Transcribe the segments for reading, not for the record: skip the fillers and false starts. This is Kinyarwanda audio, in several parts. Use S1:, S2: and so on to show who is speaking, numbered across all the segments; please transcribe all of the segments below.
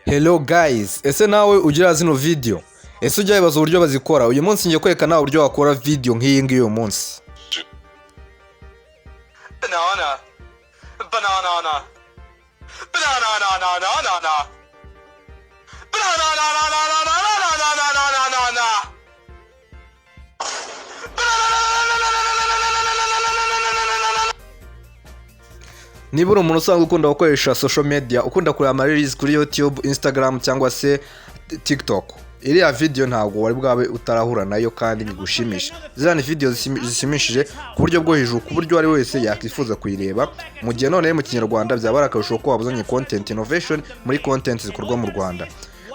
S1: Hello guys, ese nawe ugira zino video? Ese ujya wibaza uburyo bazikora? Uyu munsi ngiye kwerekana uburyo wakora video nk'iyi ngiyi uyu munsi.
S2: Banana. Banana. Banana. Niba uri umuntu usanzwe ukunda gukoresha social media, ukunda kureba amarelease kuri YouTube, Instagram cyangwa se TikTok, iriya video ntabwo wari bwawe utarahura nayo kandi ngushimisha. Ziriya ni video zishimishije ku buryo bwo hejuru, ku buryo ari wese yakwifuza kuyireba. Mu gihe none mu Kinyarwanda byaba akarusho ko wabuzanye content innovation muri content zikorwa mu Rwanda.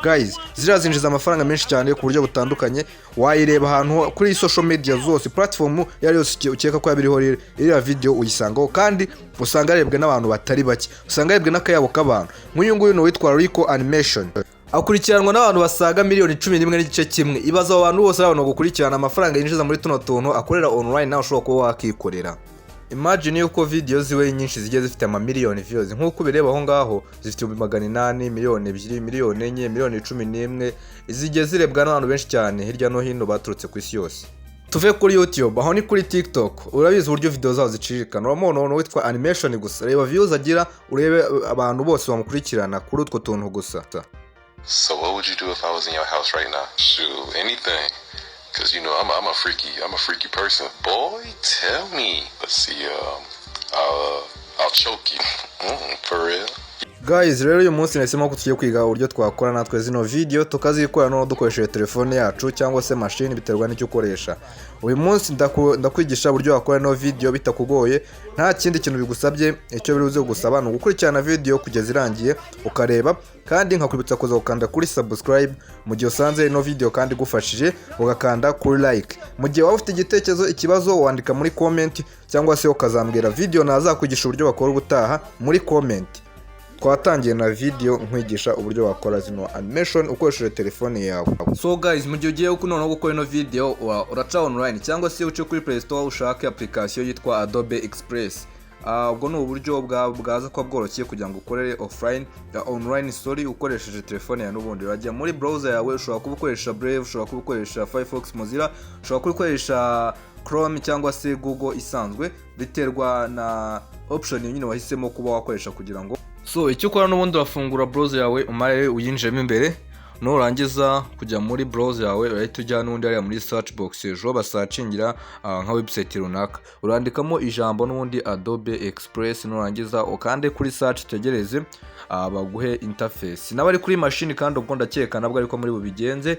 S2: Guys, ziriya zinjiza amafaranga menshi cyane ku buryo butandukanye. Wayireba ahantu kuri social media zose, platform yari yose ukeka ko yabiriho, iriya video uyisangaho kandi usanga arebwe n'abantu batari bake, usanga arebwe n'akayabo k'abantu. Nk'uyu nguyu no witwa Ariko animation, akurikiranwa n'abantu basaga miliyoni 11 n'igice kimwe. Ibaza abo bantu bose abantu gukurikirana amafaranga yinjiza muri tuno tuntu akorera online, nawe ushobora kuba wakikorera. Imagine yuko video ziwe nyinshi zigiye zifite ama miliyoni views, nkuko bireba aho ngaho zifite 800, miliyoni 2, miliyoni 4, miliyoni 11, izigiye zirebwa n'abantu benshi cyane hirya no hino baturutse ku isi yose. Tuve kuri YouTube, aho ni kuri TikTok, urabizi uburyo video zaho zicirikana. Umuntu witwa animation gusa, reba views agira, urebe abantu bose bamukurikirana kuri utwo tuntu gusa.
S3: So what would you do if I was in your house right now? Shoot, anything. Cause you know I'm a freaky person. Boy, tell me. Let's see. I'll choke you. For real.
S1: Guys, rero uyu munsi nahisemo ko tugiye kwiga uburyo twakora natwe zino video tukazikora no dukoresheje telefone yacu cyangwa se machine, biterwa n'icyo ukoresha. Uyu munsi ndakwigisha uburyo wakora no video bitakugoye, nta kindi kintu bigusabye. Icyo biruze gusaba no gukurikirana video kugeza irangiye ukareba, kandi nkakwibutsa kuza gukanda kuri subscribe mu gihe usanze no video kandi gufashije, ugakanda kuri like. Mu gihe waba ufite igitekerezo, ikibazo, wandika muri comment cyangwa se ukazambwira video nazakwigisha uburyo bakora ubutaha muri comment. Twatangiye na video nkwigisha uburyo wakora zino animation ukoresheje telefone yawe. So guys, mu gihe ugiye kunono gukora ino video, uraca online cyangwa se uce kuri Play Store ushake application yitwa Adobe Express. Ubwo ni uburyo bwaza kwa bworoshye kugira ngo ukorere offline online story ukoresheje telefone yawe. N'ubundi urajya muri browser yawe, ushobora kubukoresha Brave, ushobora kubukoresha Firefox, Mozilla, ushobora kubukoresha Chrome cyangwa se Google isanzwe, biterwa na option nyine wahisemo kuba wakoresha kugira ngo. So icyo ukora n'ubundi urafungura browser yawe, umare uyinjiremo imbere, nurangiza kujya muri browser yawe urahita ujya n'undi ari muri search box hejuru basacingira nka website runaka, urandikamo ijambo n'ubundi Adobe Express, nurangiza ukande kuri search, tegereze baguhe interface. N'abari kuri machine kandi ubwo ndakeka nabwo ariko muri bubigenze,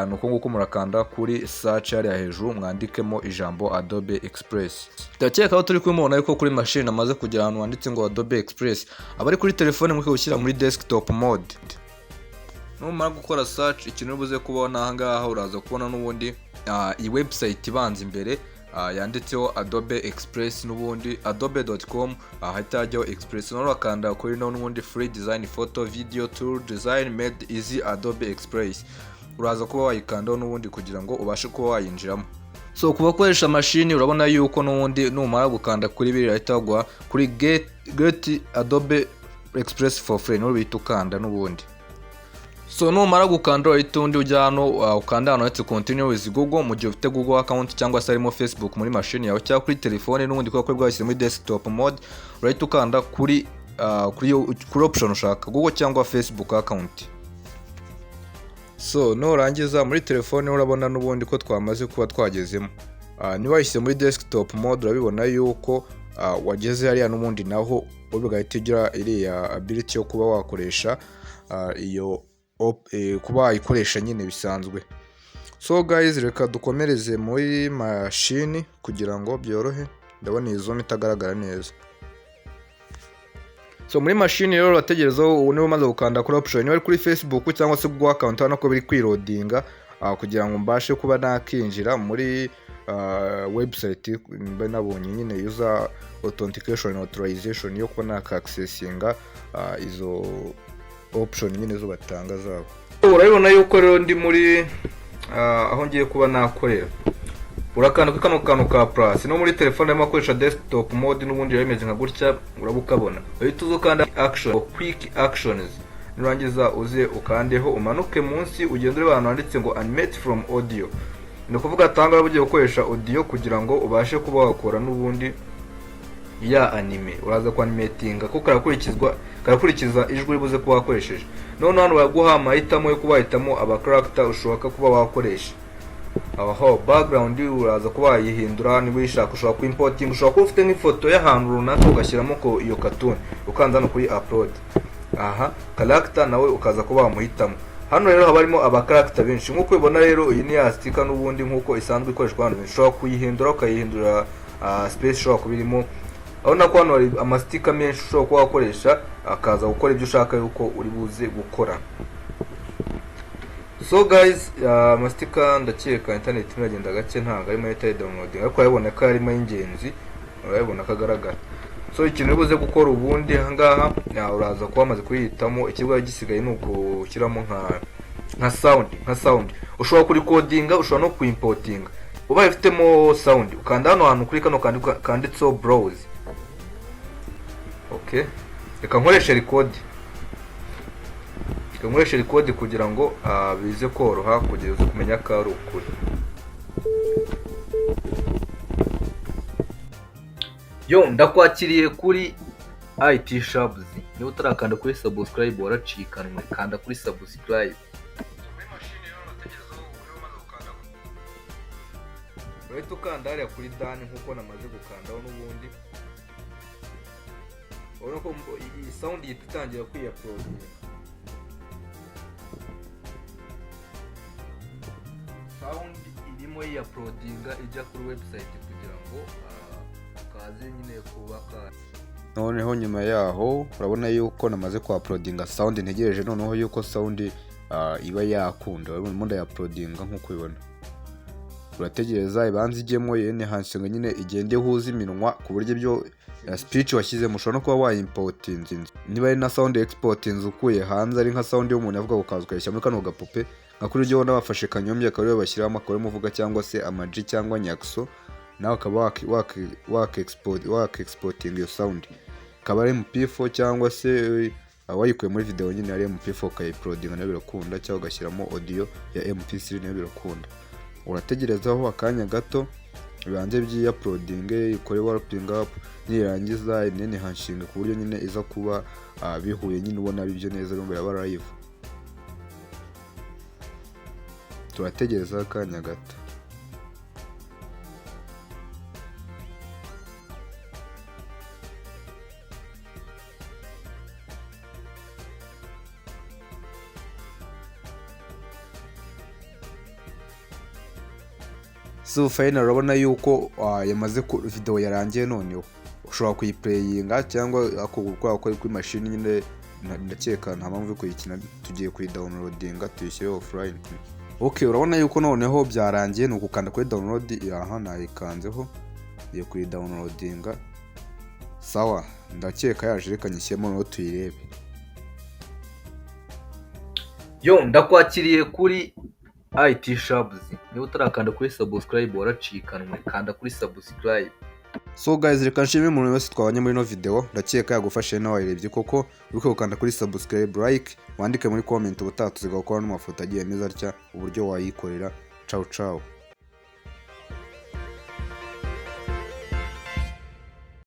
S1: nuko nguko murakanda kuri search ari hejuru mwandikemo ijambo Adobe Express. Ndakeka aho turi kumubona ariko kuri machine amaze kujya ahantu wanditse ngo Adobe Express. Abari kuri telefone mwike gushyira muri desktop mode. Numara gukora search, ikintu ubuze kubona aha ngaha uraza kubona n'ubundi iyi website ibanza imbere yanditseho Adobe Express, n'ubundi adobe.com, hahita hajyaho Express. Nurakanda kuri n'ubundi free design photo video tool design made easy Adobe Express. Uraza kuba wayikandaho n'ubundi kugira ngo ubashe kuba wayinjiramo. So kuba koresha machine urabona yuko n'ubundi numara gukanda kuri biri rahita bagwa kuri get Adobe Express for free, n'ubita ukanda n'ubundi. So numara gukanda uhita undi ujya hano ukanda hano hetse continue with Google mu gihe ufite Google account cyangwa se harimo Facebook muri machine yawe cyangwa kuri telefone, n'ubundi kuko bwashyire muri desktop mode urahita ukanda kuri option ushaka, Google cyangwa Facebook account. So nurangiza muri telefone urabona n'ubundi ko twamaze kuba twagezemo. Niba washyize muri desktop mode urabibona yuko wageze hariya, n'ubundi naho ubigahita ugira iriya ability yo kuba wakoresha iyo kuba wayikoresha nyine bisanzwe. So guys, reka dukomereze muri machine kugira ngo byorohe. Ndabona iyi zoom itagaragara neza. So muri machine rero urategereza niba umaze gukanda kuri option, niba kuri Facebook cyangwa se Google account hano ko biri kwirodinga kugira ngo mbashe kuba nakinjira muri website mba nabonye nyine user authentication authorization yo kuba naka-accessinga izo option nyine zo batanga zabo. Urabibona yuko rero ndi muri aho ngiye kuba nakorera. Urakanda ku kano ka plus no muri telefone arimo akoresha desktop mode, n'ubundi yemeze nka gutya urabukabona. Uhita uzukanda action quick actions,
S2: nurangiza uze ukandeho umanuke munsi ugende ureba ahantu handitse ngo animate from audio. Ni ukuvuga atanga ugiye gukoresha audio kugira ngo ubashe kuba wakora n'ubundi ya anime. Uraza ku animatinga ko karakurikiza ijwi ribuze kuba wakoresheje. None hano baguha amahitamo yo kuba wahitamo aba character ushobora kuba wakoresha. Aho background uraza kuba wayihindura niba uyishaka, ushobora ku importing, ushobora kuba ufite nk'ifoto y'ahantu runaka ugashyiramo ko iyo cartoon ukanza no kuri upload. Aha character nawe ukaza kuba wamuhitamo. Hano rero haba harimo aba character benshi nk'uko ubibona rero iyi ni ya sticker n'ubundi nk'uko isanzwe ikoreshwa hano. Ushobora kuyihindura ukayihindura space ushobora kubirimo. Urabona ko hano hari amastika menshi ushobora kuba wakoresha akaza gukora ibyo ushaka yuko uri buze gukora. So guys, amastika ndakeka internet iragenda gake ntabwo arimo yita downloading, ariko urabona ko arimo y'ingenzi, urabona ko agaragara. So ikintu ubuze gukora ubundi ahangaha uraza kuba amaze kuyitamo. Ikibazo gisigaye ni ukushyiramo nka sound. Ushobora kurikodinga, ushobora no kuimportinga. Ubaye ufitemo sound ukanda hano hantu kuri kano kanditseho browse. Okay, reka nkoreshe record kugira ngo bize koroha kugira uze kumenya ko ari ukuri. Yo, ndakwakiriye kuri IT Shops. Niba utarakanda kuri subscribe waracikanwe, kanda kuri subscribe. Urahita ukanda hariya kuri dani nk'uko namaze gukandaho n'ubundi. Urabona ko iyi sound itangira kwiuploadinga. Sound irimo yiuploadinga ijya kuri website kugira ngo kaze nyine kubaka.
S1: Noneho nyuma yaho urabona yuko namaze kuuploadinga sound, ntegereje noneho yuko sound iba yakunda. Urabona ndayuploadinga nk'uko ubibona. Urategereza ibanze ijyemo yene hansenga nyine igende huza iminwa ku buryo byo speech washyizemo ushobora no kuba wayimportinga. Niba ari na sound exporting ukuye hanze ari nka sound y'umuntu avuga ukaza ukayishyira muri kano gapupe nka kuri byo bafashe kanyombye akaba bashyiraho amakuru muvuga cyangwa se amaji cyangwa nyakso, nawe akaba exporting iyo sound akaba ari MP4 cyangwa se wayikuye muri video nyine ari MP4 ukayiploadinga nayo birakunda, cyangwa ugashyiramo audio ya MP3 nayo birakunda. Urategerezaho akanya gato bibanze by'uploading ikore warping up, nirangiza inene hanshinga ku buryo nyine iza kuba bihuye nyine ubona bibyo neza bimbera bara live. Turategereza akanya gato. So final urabona yuko yamaze video yarangiye. Noneho ushobora kuyiplayinga cyangwa akugukora kuri machine nyine, ndakeka nta mpamvu yo kuyikina. Tugiye kuyidownloadinga tuyishyire offline. Okay, urabona yuko noneho byarangiye ni ukukanda kuri download. Aha nayikanzeho yo kuyidownloadinga. Sawa, ndakeka yaje, reka nyishyemo no tuyirebe.
S2: Yo, ndakwakiriye kuri IT Shops. Niba utarakanda kuri subscribe waracikanwe, kanda kuri subscribe.
S1: So guys, reka nshimire umuntu wese twabanye muri no video, ndakeka yagufashe nawe wayirebye koko. Uko ukanda kuri subscribe, like, wandike muri comment ubutaha tuzigakora n'amafoto agiye meza atya uburyo wayikorera. Ciao ciao.